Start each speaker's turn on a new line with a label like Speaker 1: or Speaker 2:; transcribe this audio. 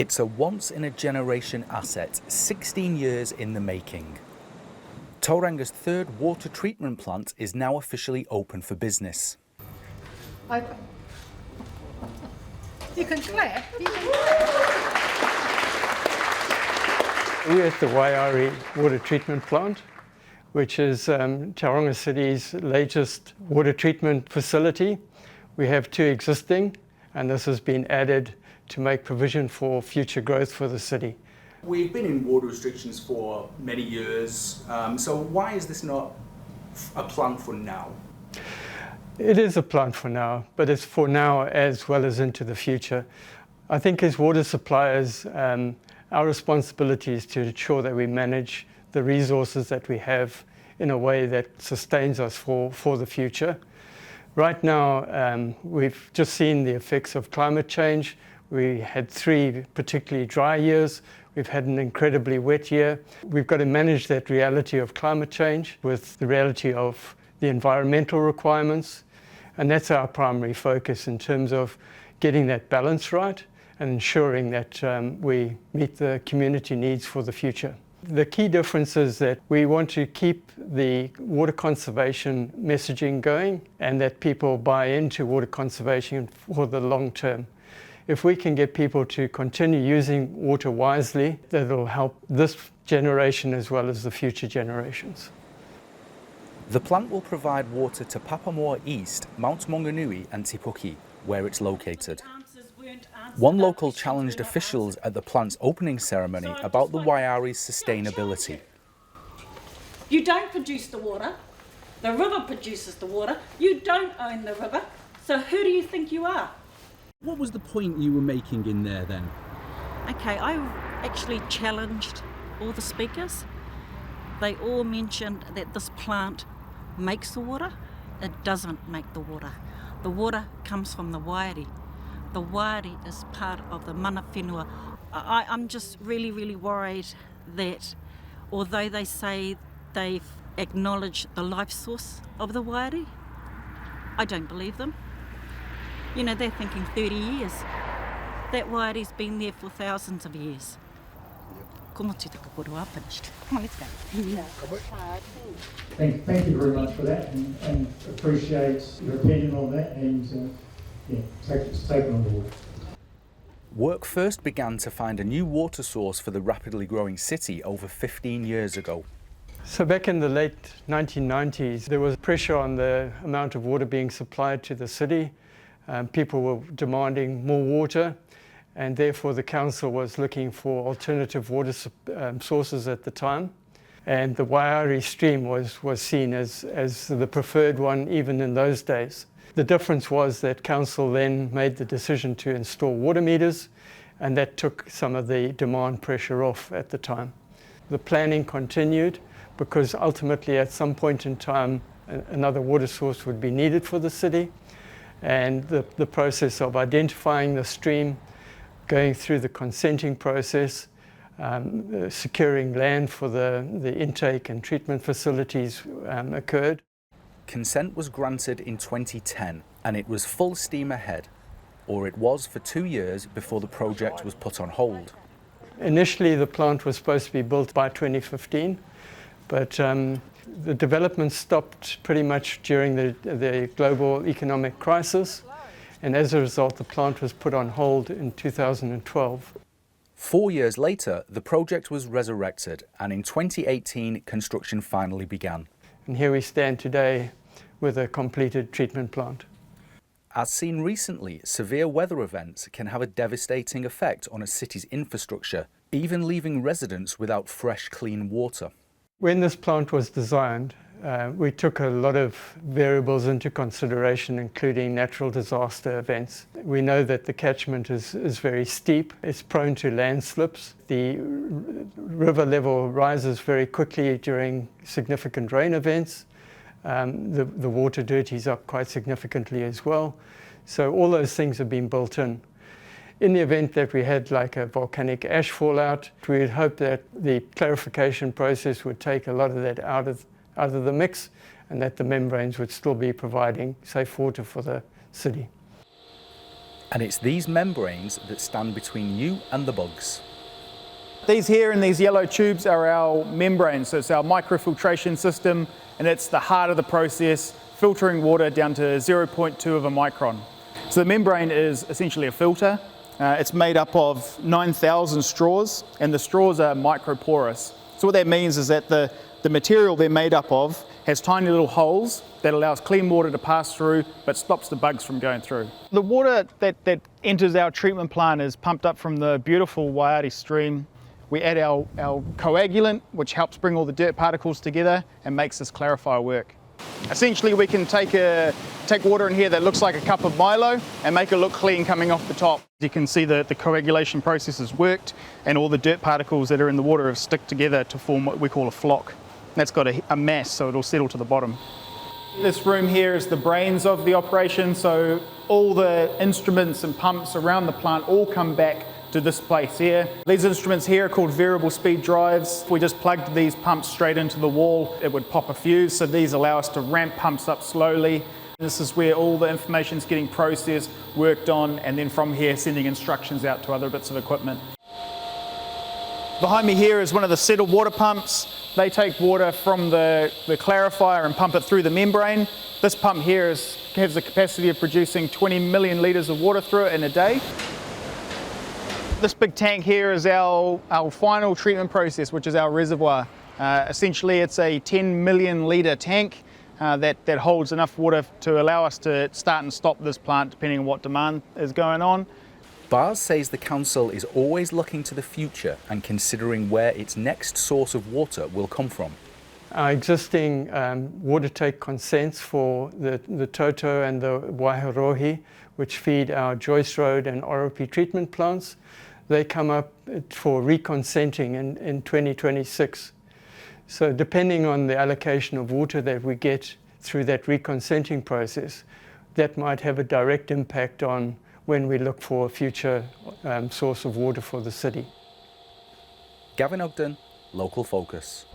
Speaker 1: It's a once-in-a-generation asset, 16 years in the making. Tauranga's third water treatment plant is now officially open for business.
Speaker 2: You can clap.
Speaker 3: We're at the Waiāri Water Treatment Plant, which is Tauranga City's latest water treatment facility. We have two existing, and this has been added to make provision for future growth for the city.
Speaker 1: We've been in water restrictions for many years, so why is this not a plant for now?
Speaker 3: It is a plant for now, but it's for now as well as into the future. I think as water suppliers, our responsibility is to ensure that we manage the resources that we have in a way that sustains us for the future. Right now, we've just seen the effects of climate change. We had 3 particularly dry years. We've had an incredibly wet year. We've got to manage that reality of climate change with the reality of the environmental requirements. And that's our primary focus in terms of getting that balance right and ensuring that we meet the community needs for the future. The key difference is that we want to keep the water conservation messaging going and that people buy into water conservation for the long term. If we can get people to continue using water wisely, that'll help this generation as well as the future generations.
Speaker 1: The plant will provide water to Papamoa East, Mount Maunganui and Te Puke, where it's located. One local challenged officials at the plant's opening ceremony about the Waiāri's sustainability.
Speaker 4: You don't produce the water, the river produces the water, you don't own the river, so who do you think you are?
Speaker 1: What was the point you were making in there then?
Speaker 4: Okay, I actually challenged all the speakers. They all mentioned that this plant makes the water. It doesn't make the water. The water comes from the Waiāri. The Waiāri is part of the mana whenua. I'm just really worried that although they say they've acknowledged the life source of the Waiāri, I don't believe them. You know, they're thinking 30 years. That Waiāri's been there for thousands of years. Finished. Come on, let's go.
Speaker 5: Thank you very much for that and appreciate your opinion on that and take it on board.
Speaker 1: Work first began to find a new water source for the rapidly growing city over 15 years ago.
Speaker 3: So back in the late 1990s, there was pressure on the amount of water being supplied to the city. People were demanding more water, and therefore the council was looking for alternative water sources at the time. And the Waiāri stream was seen as the preferred one even in those days. The difference was that council then made the decision to install water meters, and that took some of the demand pressure off at the time. The planning continued because ultimately at some point in time another water source would be needed for the city. And the process of identifying the stream, going through the consenting process, securing land for the intake and treatment facilities occurred.
Speaker 1: Consent was granted in 2010 and it was full steam ahead, or it was for 2 years before the project was put on hold.
Speaker 3: Initially the plant was supposed to be built by 2015, but the development stopped pretty much during the global economic crisis, and as a result the plant was put on hold in 2012.
Speaker 1: 4 years later, the project was resurrected, and in 2018 construction finally began.
Speaker 3: And here we stand today with a completed treatment plant.
Speaker 1: As seen recently, severe weather events can have a devastating effect on a city's infrastructure, even leaving residents without fresh, clean water.
Speaker 3: When this plant was designed, we took a lot of variables into consideration, including natural disaster events. We know that the catchment is very steep. It's prone to landslips. The river level rises very quickly during significant rain events. The water dirties up quite significantly as well. So all those things have been built in. In the event that we had like a volcanic ash fallout, we'd hope that the clarification process would take a lot of that out of the mix and that the membranes would still be providing safe water for the city.
Speaker 1: And it's these membranes that stand between you and the bugs.
Speaker 6: These here in these yellow tubes are our membranes, so it's our microfiltration system, and it's the heart of the process, filtering water down to 0.2 of a micron. So the membrane is essentially a filter. It's made up of 9,000 straws, and the straws are microporous. So what that means is that the material they're made up of has tiny little holes that allows clean water to pass through, but stops the bugs from going through. The water that enters our treatment plant is pumped up from the beautiful Waiāri stream. We add our coagulant, which helps bring all the dirt particles together and makes this clarifier work. Essentially, we can take water in here that looks like a cup of Milo and make it look clean coming off the top. You can see that the coagulation process has worked, and all the dirt particles that are in the water have stuck together to form what we call a flock. That's got a mass, so it'll settle to the bottom. This room here is the brains of the operation, so all the instruments and pumps around the plant all come back to this place here. These instruments here are called variable speed drives. If we just plugged these pumps straight into the wall, it would pop a fuse, so these allow us to ramp pumps up slowly. This is where all the information is getting processed, worked on, and then from here sending instructions out to other bits of equipment. Behind me here is one of the settled water pumps. They take water from the clarifier and pump it through the membrane. This pump here has the capacity of producing 20 million litres of water through it in a day. This big tank here is our final treatment process, which is our reservoir. Essentially, it's a 10 million litre tank that holds enough water to allow us to start and stop this plant depending on what demand is going on.
Speaker 1: Bars says the council is always looking to the future and considering where its next source of water will come from.
Speaker 3: Our existing water take consents for the Toto and the Waiāri, which feed our Joyce Road and Waiāri treatment plants, they come up for reconsenting in 2026. So depending on the allocation of water that we get through that reconsenting process, that might have a direct impact on when we look for a future source of water for the city.
Speaker 1: Gavin Ogden, Local Focus.